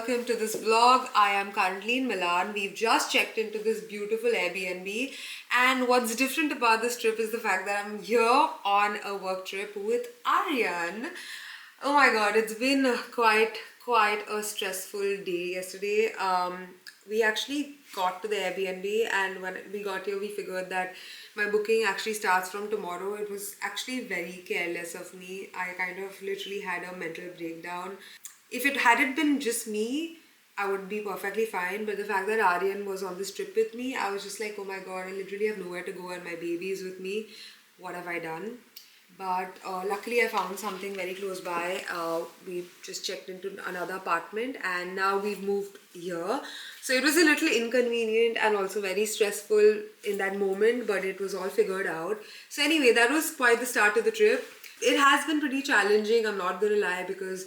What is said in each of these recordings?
welcome to this vlog. I am currently in Milan. We've just checked into this beautiful Airbnb, and what's different about this trip is the fact that I'm here on a work trip with Aryan. Oh my god, it's been quite a stressful day yesterday. We actually got to the Airbnb, and when we got here we figured that my booking actually starts from tomorrow. It was actually very careless of me. I kind of literally had a mental breakdown. If it hadn't been just me, I would be perfectly fine, but the fact that Aryan was on this trip with me, I was just like, oh my god, I literally have nowhere to go and my baby is with me. What have I done? But luckily I found something very close by. We just checked into another apartment and now we've moved here. So it was a little inconvenient and also very stressful in that moment, but it was all figured out. So anyway, that was quite the start of the trip. It has been pretty challenging, I'm not gonna lie, because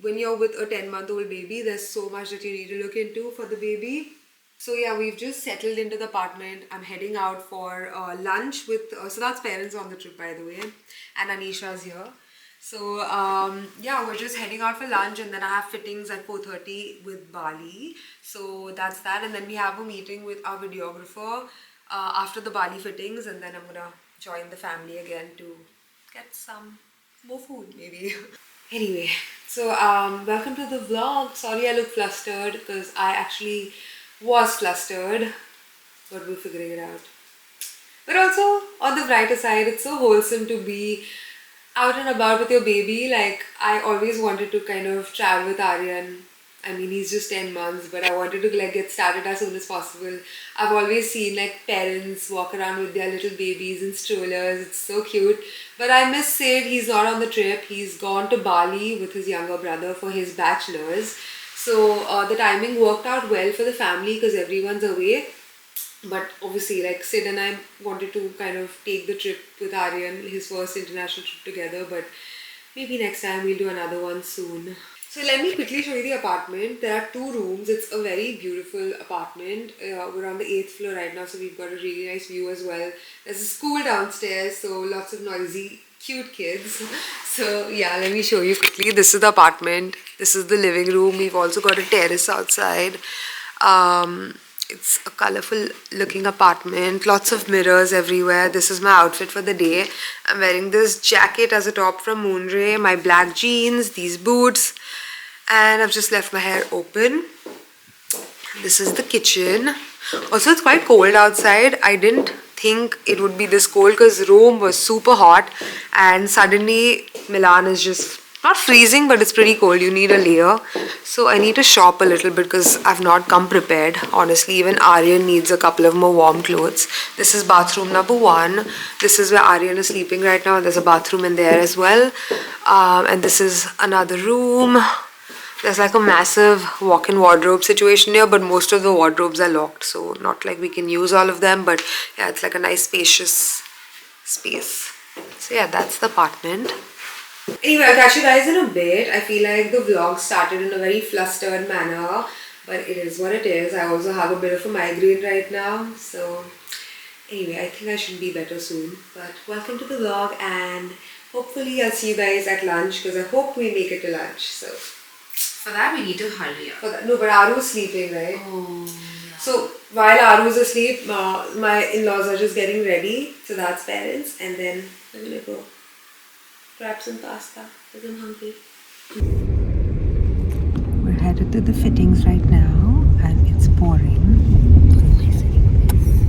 when you're with a 10-month-old baby, there's so much that you need to look into for the baby. So yeah, we've just settled into the apartment. I'm heading out for lunch with, so that's parents on the trip by the way, and Anisha's here. So yeah, we're just heading out for lunch, and then I have fittings at 4:30 with Bali. So that's that, and then we have a meeting with our videographer after the Bali fittings, and then I'm gonna join the family again to get some more food maybe. Anyway, so welcome to the vlog. Sorry I look flustered because I actually was flustered, but we're figuring it out. But also, on the brighter side, it's so wholesome to be out and about with your baby. Like, I always wanted to kind of travel with Aryan. I mean, he's just 10 months, but I wanted to like get started as soon as possible. I've always seen like parents walk around with their little babies in strollers. It's so cute. But I must say, he's not on the trip. He's gone to Bali with his younger brother for his bachelor's. So the timing worked out well for the family because everyone's away. But obviously, like Sid and I wanted to kind of take the trip with Aryan, his first international trip together. But maybe next time we'll do another one soon. So let me quickly show you the apartment. There are 2 rooms. It's a very beautiful apartment. We're on the 8th floor right now, so we've got a really nice view as well. There's a school downstairs, so lots of noisy, cute kids. So yeah, let me show you quickly. This is the apartment. This is the living room. We've also got a terrace outside. It's a colorful looking apartment. Lots of mirrors everywhere. This is my outfit for the day. I'm wearing this jacket as a top from Moonray, my black jeans, these boots, and I've just left my hair open. This is the kitchen. Also, it's quite cold outside. I didn't think it would be this cold because Rome was super hot, and suddenly Milan is just not freezing, but it's pretty cold. You need a layer. So I need to shop a little bit because I've not come prepared. Honestly, even Aryan needs a couple of more warm clothes. This is bathroom number 1. This is where Aryan is sleeping right now. There's a bathroom in there as well. And this is another room. There's like a massive walk-in wardrobe situation here, but most of the wardrobes are locked. So not like we can use all of them, but yeah, it's like a nice spacious space. So yeah, that's the apartment. Anyway, I'll catch you guys in a bit. I feel like the vlog started in a very flustered manner, but it is what it is. I also have a bit of a migraine right now, so anyway, I think I should be better soon. But welcome to the vlog, and hopefully I'll see you guys at lunch because I hope we make it to lunch. So for that we need to hurry up. No, but Aru's sleeping, right? Oh, yeah. So while Aru's asleep, my in-laws are just getting ready. So that's parents, and then I'm gonna go grab some pasta because I'm hungry. We're headed to the fittings right now, and it's pouring.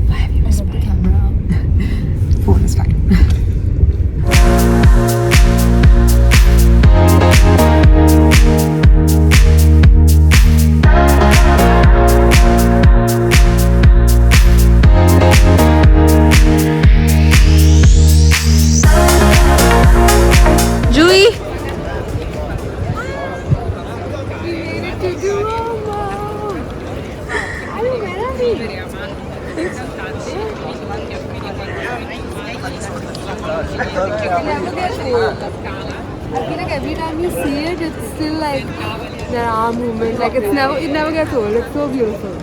Why have you whispering? The camera out. Phone is fine. Juhi! I feel like every time you see it, it's still like there are movements. Like it never gets old. It's so beautiful.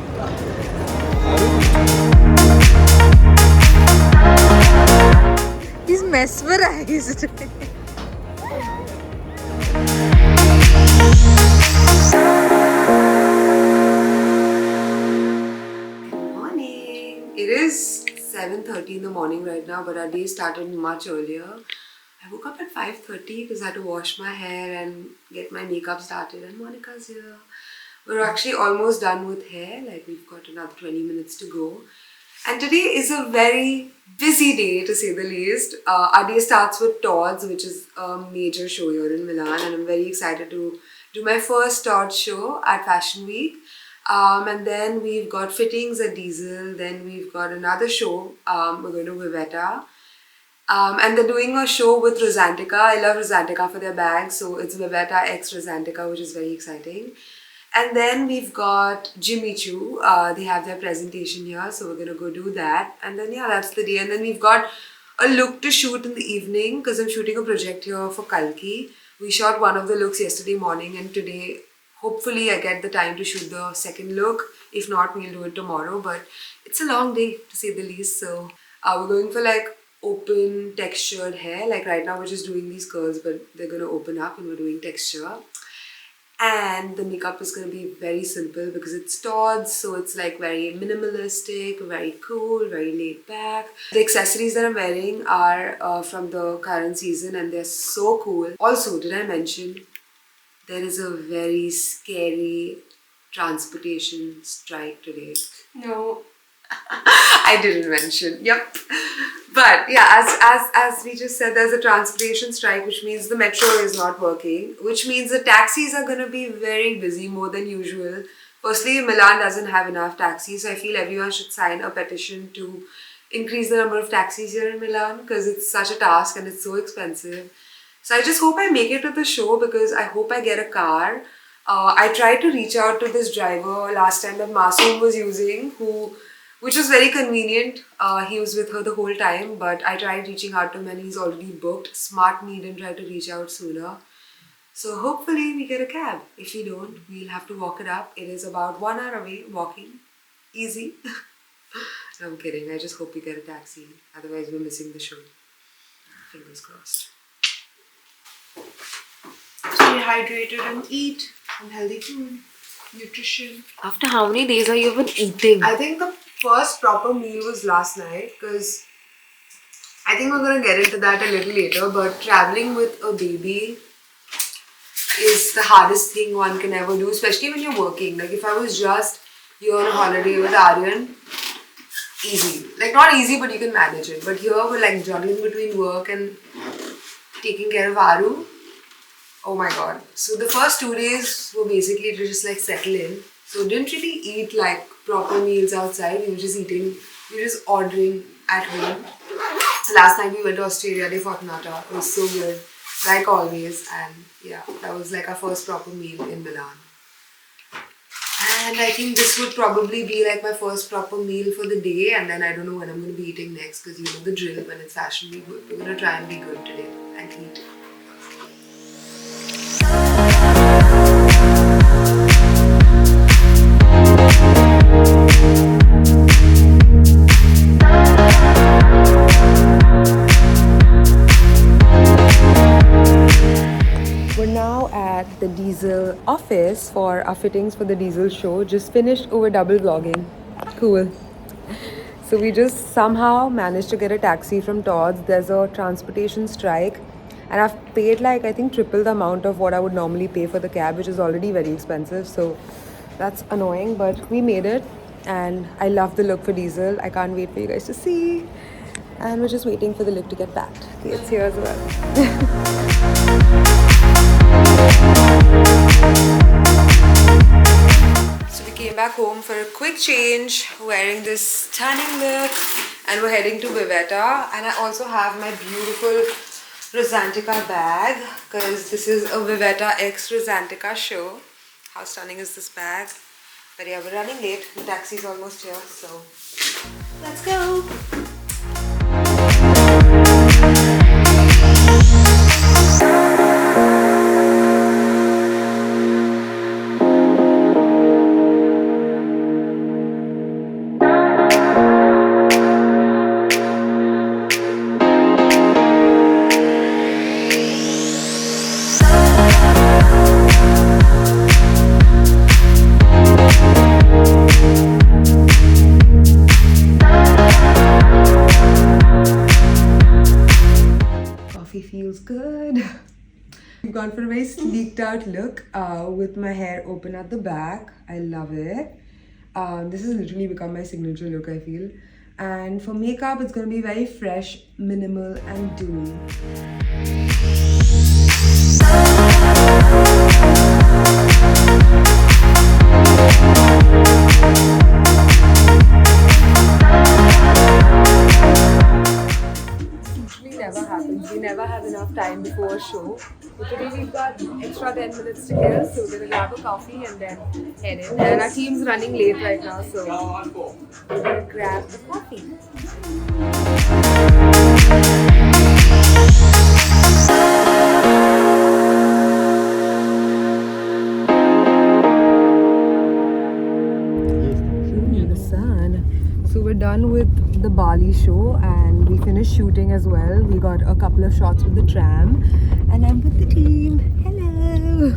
He's mesmerized. 5:30 in the morning right now, but our day started much earlier. I woke up at 5:30 because I had to wash my hair and get my makeup started, and Monica's here. We're actually almost done with hair, like we've got another 20 minutes to go. And today is a very busy day, to say the least. Our day starts with Tod's, which is a major show here in Milan, and I'm very excited to do my first Tod's show at Fashion Week. And then we've got fittings at Diesel, then we've got another show, we're going to Vivetta. And they're doing a show with Rosantica. I love Rosantica for their bags, so it's Vivetta x Rosantica, which is very exciting. And then we've got Jimmy Choo. They have their presentation here, so we're gonna go do that. And then yeah, that's the day. And then we've got a look to shoot in the evening because I'm shooting a project here for Kalki. We shot one of the looks yesterday morning, and today hopefully I get the time to shoot the second look. If not, we'll do it tomorrow. But it's a long day to say the least. So we're going for like open textured hair. Like right now we're just doing these curls, but they're gonna open up and we're doing texture. And the makeup is going to be very simple because it's Tod's, so it's like very minimalistic, very cool, very laid back. The accessories that I'm wearing are from the current season and they're so cool. Also, did I mention there is a very scary transportation strike today? No. I didn't mention. Yep. But yeah, as we just said, there's a transportation strike, which means the metro is not working, which means the taxis are going to be very busy, more than usual. Firstly, Milan doesn't have enough taxis, so I feel everyone should sign a petition to increase the number of taxis here in Milan because it's such a task and it's so expensive. So I just hope I make it to the show because I hope I get a car. I tried to reach out to this driver last time that Masoom was using, which was very convenient. He was with her the whole time, but I tried reaching out to him and he's already booked. Smart me didn't try to reach out sooner. So hopefully we get a cab. If we don't, we'll have to walk it up. It is about 1 hour away, walking. Easy. No, I'm kidding. I just hope we get a taxi. Otherwise we're missing the show. Fingers crossed. Stay hydrated and eat some healthy food. Nutrition. After how many days have you been eating? I think the first proper meal was last night because I think we're going to get into that a little later, but traveling with a baby is the hardest thing one can ever do, especially when you're working. Like if I was just here on a holiday with Aryan, easy. Like not easy, but you can manage it. But here we're like juggling between work and taking care of Aru. Oh my god. So the first 2 days were basically to just like settle in. So didn't really eat like proper meals outside. We were just ordering at home. So last night we went to Australia de Fortunata. It was so good, like always. And yeah, that was like our first proper meal in Milan. And I think this would probably be like my first proper meal for the day. And then I don't know when I'm going to be eating next because you know the drill when it's Fashion Week. We're going to try and be good today and eat. We're now at the Diesel office for our fittings for the Diesel show. Just finished over double vlogging. Cool. So we just somehow managed to get a taxi from Tod's. There's a transportation strike. And I've paid like I think triple the amount of what I would normally pay for the cab, which is already very expensive. So that's annoying, but we made it. And I love the look for Diesel. I can't wait for you guys to see. And we're just waiting for the look to get packed. Okay, it's here as well. So we came back home for a quick change, wearing this stunning look, and we're heading to Vivetta. And I also have my beautiful Rosantica bag because this is a Vivetta x Rosantica show. How stunning is this bag? But yeah, we're running late. The taxi's almost here, so let's go. gone for a very sleeked out look with my hair open at the back. I love it. This has literally become my signature look, I feel. And for makeup, it's going to be very fresh, minimal, and dewy. Usually never happens. We never have enough time before a show. But today we've got extra 10 minutes to kill, so we're gonna grab a coffee and then head in. And our team's running late right now, so we're gonna grab a coffee. The sun. So we're done with the Bali show and we finished shooting as well. We got a couple of shots with the tram and I'm with the team. Hello.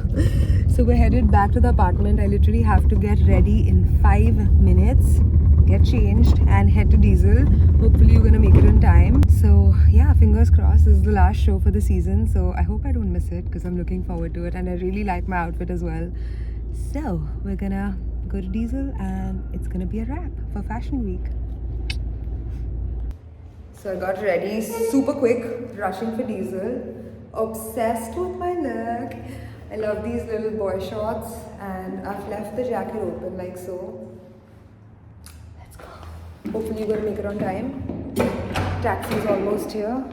So we're headed back to the apartment. I literally have to get ready in 5 minutes, get changed and head to Diesel. Hopefully you're gonna make it in time. So yeah, fingers crossed. This is the last show for the season. So I hope I don't miss it because I'm looking forward to it and I really like my outfit as well. So we're gonna go to Diesel and it's gonna be a wrap for Fashion Week. So I got ready super quick, rushing for Diesel. Obsessed with my look. I love these little boy shorts and I've left the jacket open like so. Let's go. Hopefully you're gonna make it on time. Taxi is almost here.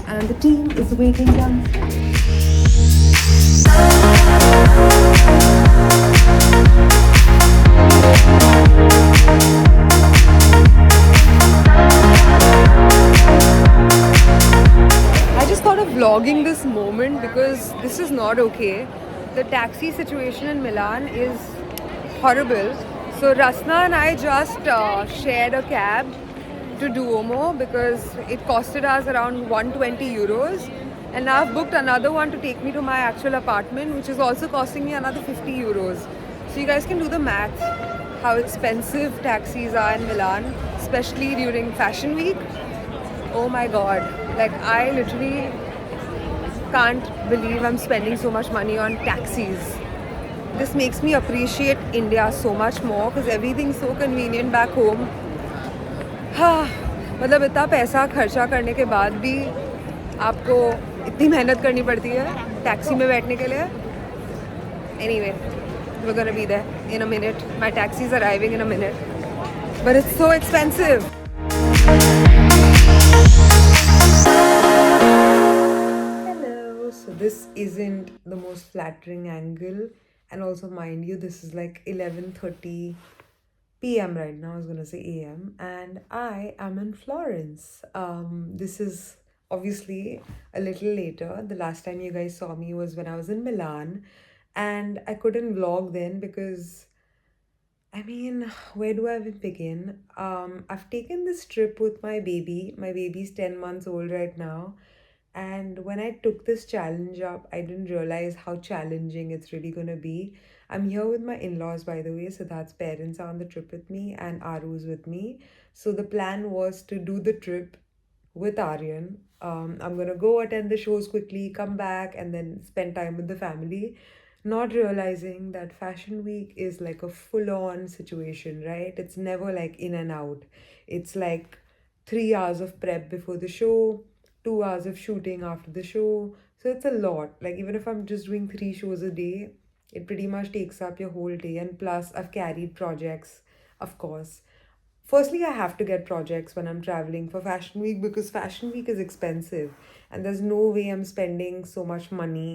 And the team is waiting downstairs. I just thought of vlogging this moment because this is not okay. The taxi situation in Milan is horrible. So Rasna and I just shared a cab to Duomo because it costed us around 120 euros. And now I've booked another one to take me to my actual apartment, which is also costing me another 50 euros. So you guys can do the math, how expensive taxis are in Milan, especially during Fashion Week. Oh my god, like I literally can't believe I'm spending so much money on taxis. This makes me appreciate India so much more because everything's so convenient back home. हाँ, मतलब इतना पैसा खर्चा करने के बाद भी आपको इतनी मेहनत करनी पड़ती है टैक्सी में बैठने के लिए. Anyway, we're gonna be there in a minute. My taxi is arriving in a minute. But it's so expensive. Hello. So this isn't the most flattering angle. And also mind you, this is like 11:30 p.m. right now. I was gonna say a.m. and I am in Florence. This is obviously a little later. The last time you guys saw me was when I was in Milan and I couldn't vlog then because I mean, where do I even begin? I've taken this trip with my baby. My baby's 10 months old right now. And when I took this challenge up, I didn't realize how challenging it's really gonna be. I'm here with my in-laws, by the way. Siddharth's parents are on the trip with me and Aru's with me. So the plan was to do the trip with Aryan. I'm gonna go attend the shows quickly, come back, and then spend time with the family. Not realizing that Fashion Week is like a full-on situation, right? It's never like in and out. It's like 3 hours of prep before the show, 2 hours of shooting after the show. So it's a lot. Like even if I'm just doing 3 shows a day, it pretty much takes up your whole day. And plus, I've carried projects, of course. Firstly, I have to get projects when I'm traveling for Fashion Week because Fashion Week is expensive and there's no way I'm spending so much money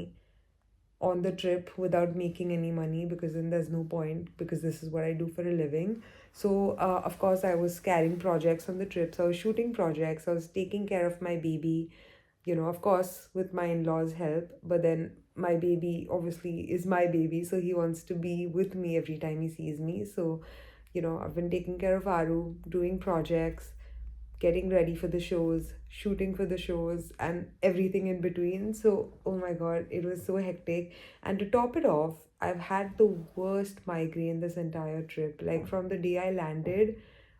on the trip without making any money because then there's no point because this is what I do for a living. So, of course, I was carrying projects on the trips. I was shooting projects. I was taking care of my baby, of course, with my in-laws' help. But then my baby obviously is my baby. So he wants to be with me every time he sees me. So, I've been taking care of Aru, doing projects, getting ready for the shows, shooting for the shows, and everything in between. So, oh my god, it was so hectic. And to top it off, I've had the worst migraine this entire trip. Like from the day I landed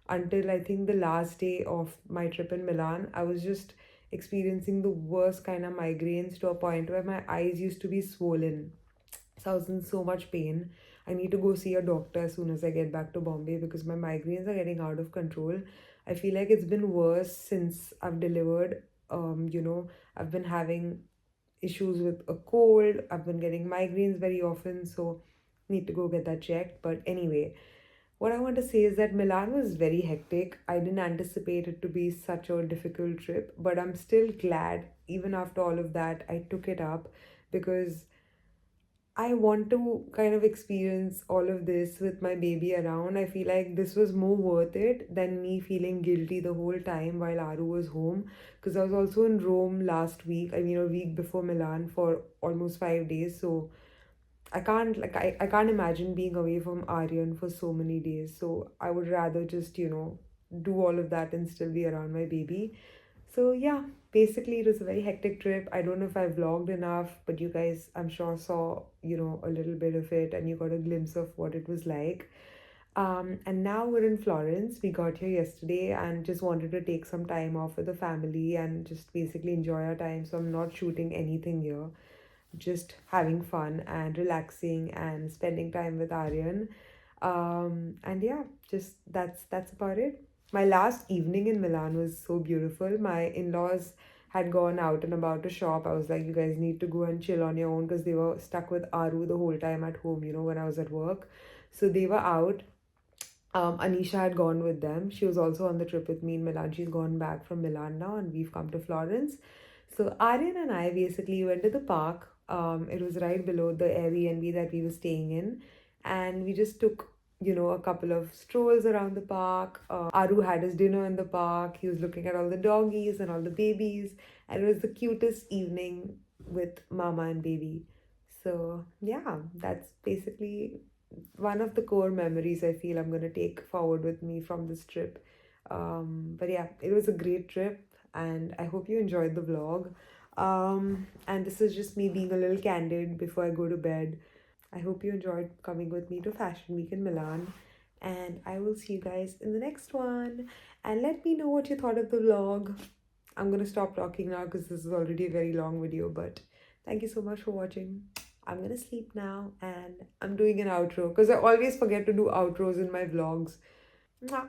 until I think the last day of my trip in Milan, I was just experiencing the worst kind of migraines to a point where my eyes used to be swollen. So I was in so much pain. I need to go see a doctor as soon as I get back to Bombay because my migraines are getting out of control. I feel like it's been worse since I've delivered. I've been having issues with a cold. I've been getting migraines very often, so need to go get that checked. But anyway, what I want to say is that Milan was very hectic. I didn't anticipate it to be such a difficult trip, but I'm still glad, even after all of that, I took it up because I want to kind of experience all of this with my baby around. I feel like this was more worth it than me feeling guilty the whole time while Aru was home. Because I was also in Rome last week, I mean, a week before Milan for almost 5 days. So I can't imagine being away from Aryan for so many days. So I would rather just, do all of that and still be around my baby. So yeah, basically it was a very hectic trip. I don't know if I vlogged enough, but you guys I'm sure saw, a little bit of it and you got a glimpse of what it was like. And now we're in Florence. We got here yesterday and just wanted to take some time off with the family and just basically enjoy our time. So I'm not shooting anything here, just having fun and relaxing and spending time with Aryan. And yeah, just that's about it. My last evening in Milan was so beautiful. My in-laws had gone out and about to shop. I was like, you guys need to go and chill on your own because they were stuck with Aru the whole time at home, when I was at work. So they were out. Anisha had gone with them. She was also on the trip with me in Milan. She's gone back from Milan now, and we've come to Florence. So Aryan and I basically went to the park. It was right below the Airbnb that we were staying in, and we just took a couple of strolls around the park. Aru had his dinner in the park. He was looking at all the doggies and all the babies, and it was the cutest evening with Mama and baby. So yeah, that's basically one of the core memories I feel I'm going to take forward with me from this trip. But yeah, it was a great trip and I hope you enjoyed the vlog. And this is just me being a little candid before I go to bed. I hope you enjoyed coming with me to Fashion Week in Milan. And I will see you guys in the next one. And let me know what you thought of the vlog. I'm going to stop talking now because this is already a very long video. But thank you so much for watching. I'm gonna sleep now and I'm doing an outro because I always forget to do outros in my vlogs. Mwah.